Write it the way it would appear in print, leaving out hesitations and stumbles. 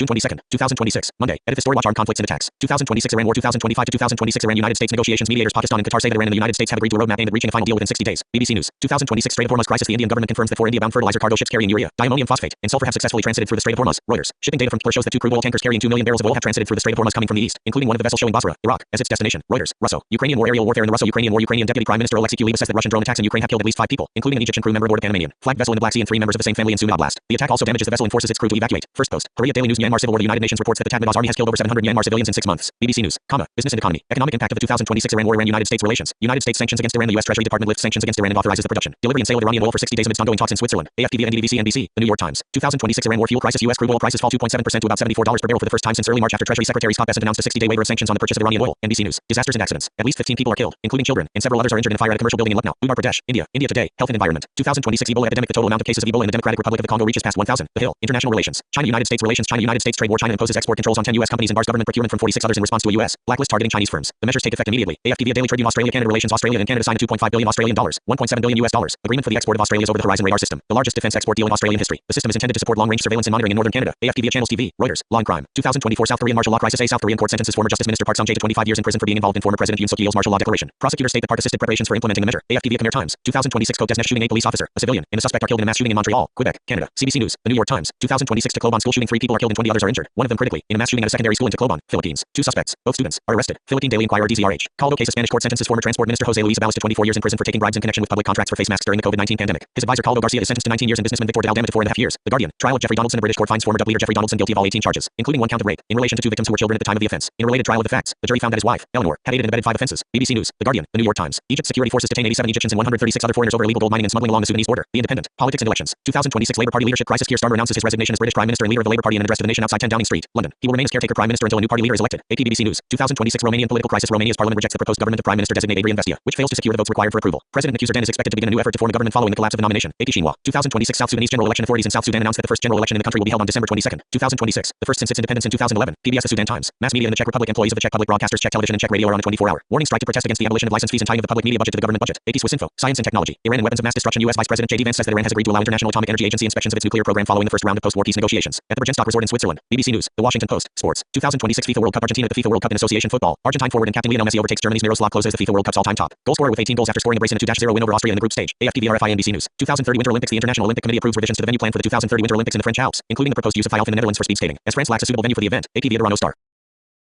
June 22nd, 2026, Monday. Edit story. Watch armed conflicts and attacks. 2026 Iran war. 2025 to 2026 Iran United States negotiations. Mediators Pakistan and Qatar say that Iran and the United States have agreed to a roadmap aimed at reaching a final deal within 60 days. BBC News. 2026 Strait of Hormuz crisis. The Indian government confirms that 4 India-bound fertilizer cargo ships carrying urea, diammonium phosphate, and sulfur have successfully transited through the Strait of Hormuz. Reuters. Shipping data from Keppler shows that 2 crude oil tankers carrying 2 million barrels of oil have transited through the Strait of Hormuz coming from the east, including one of the vessels showing Basra, Iraq, as its destination. Reuters. Russo. Ukrainian war. Aerial warfare in the Russo-Ukrainian war. Ukrainian Deputy Prime Minister Alexei Kuleba says that Russian drone attacks in Ukraine have killed at least 5 people, including an Egyptian crew member aboard a Panamanian flagged vessel in the Black Sea and 3 members of the same family in Sumy Oblast. The attack also damages the vessel and forces its crew to evacuate. First post. Korea Daily News. Myanmar civil war. The United Nations reports that the Tatmadaw army has killed over 700 Myanmar civilians in 6 months. BBC News. Business and economy. Economic impact of the 2026 Iran war. Iran United States relations. United States sanctions against Iran. The U.S. Treasury Department lifts sanctions against Iran and authorizes the production, delivery and sale of Iranian oil for 60 days amidst ongoing talks in Switzerland. AFP via NDVC NBC. The New York Times. 2026 Iran war fuel crisis. U.S. crude oil prices fall 2.7% to about $74 per barrel for the first time since early March after Treasury Secretary Scott Bessent announced a 60-day waiver of sanctions on the purchase of Iranian oil. NBC News. Disasters and accidents. At least 15 people are killed, including children, and several others are injured in a fire at a commercial building in Lucknow, Uttar Pradesh, India. India Today. Health and environment. 2026 Ebola epidemic. The total amount of cases of Ebola in the Democratic Republic of the Congo reaches past 1,000. The Hill. International relations. China-United States relations. China-United States trade war. China imposes export controls on 10 U.S. companies and bars government procurement from 46 others in response to a U.S. blacklist targeting Chinese firms. The measures take effect immediately. AFP via Daily Tribune. Australia-Canada relations. Australia and Canada signed a $2.5 billion Australian dollars, $1.7 billion US dollars agreement for the export of Australia's over-the-horizon radar system, the largest defense export deal in Australian history. The system is intended to support long-range surveillance and monitoring in northern Canada. AFP via Channels TV. Reuters. Law and crime. 2024 South Korean martial law crisis. A South Korean court sentences former Justice Minister Park Sung-jae to 25 years in prison for being involved in former President Yoon Suk-yeol's martial law declaration. Prosecutors state that Park assisted preparations for implementing the measure. AFP via Khmer Times. 2026 Côte d'Azur shooting. A police officer, a civilian, and a suspect are killed in a mass shooting in Montreal, Quebec, Canada. CBC News. The New York Times. 2026 Tacloban school shooting. 3 people are killed and 20 others are injured, one of them critically, in a mass shooting at a secondary school in Tacloban, Philippines. 2 suspects, both students, are arrested. Philippine Daily Inquirer. DZRH. Caldo case. A Spanish court sentences former Transport Minister Jose Luis Abalos to 24 years in prison for taking bribes in connection with public contracts for face masks during the COVID-19 pandemic. His advisor Caldo Garcia is sentenced to 19 years and businessman Victor Del Dama to 4.5 years. The Guardian. Trial of Jeffrey Donaldson. A British court finds former Dub leader Jeffrey Donaldson guilty of all 18 charges, including 1 count of rape, in relation to 2 victims who were children at the time of the offense. In a related trial of the facts, the jury found that his wife, Eleanor, had aided and abetted 5 offenses. BBC News. The Guardian. The New York Times. Egypt security forces detain 87 Egyptians and 136 other foreigners over illegal gold mining and smuggling along the Sudanese border. The Independent. Politics and elections. 2026 Labour Party leadership crisis. Keir Starmer announces his resignation as British Prime Minister and leader of the Labour Party in an address to the nation outside 10 Downing Street, London. He will remain as caretaker Prime Minister until a new party leader is elected. AP BBC News. 2026 Romanian political crisis. Romania's parliament rejects the proposed government of Prime Minister designate Adrian Vestia, which fails to secure the votes required for approval. President Nicuser Dan is expected to begin a new effort to form a government following the collapse of the nomination. AP Xinhua. 2026 South Sudanese general election. Authorities in South Sudan announced that the first general election in the country will be held on December 22nd, 2026, the first since its independence in 2011. PBS. The Sudan Times. Mass media in the Czech Republic. Employees of the Czech public broadcasters, Czech television and Czech radio are on a 24-hour warning strike to protest against the abolition of license fees and tying of the public media budget to the government budget. AP Swiss Info. Science and technology. Iran and weapons of mass destruction. U.S. Vice President J.D. Vance says that Iran has agreed to allow International Atomic Energy Agency inspections of its nuclear program following the first round of post-war peace negotiations at the Bergenstock Resort in Switzerland. BBC News. The Washington Post. Sports. 2026 FIFA World Cup. Argentina at the FIFA World Cup in association football. Argentine forward and captain Lionel Messi overtakes Germany's Miroslav Klose as the FIFA World Cup's all-time top goal scorer with 18 goals after scoring a brace in a 2-0 win over Austria in the group stage. AFP via RFI NBC News. 2030 Winter Olympics. The International Olympic Committee approves revisions to the venue plan for the 2030 Winter Olympics in the French Alps, including the proposed use of Fayalf in the Netherlands for speed skating, as France lacks a suitable venue for the event. AP via Toronto Star.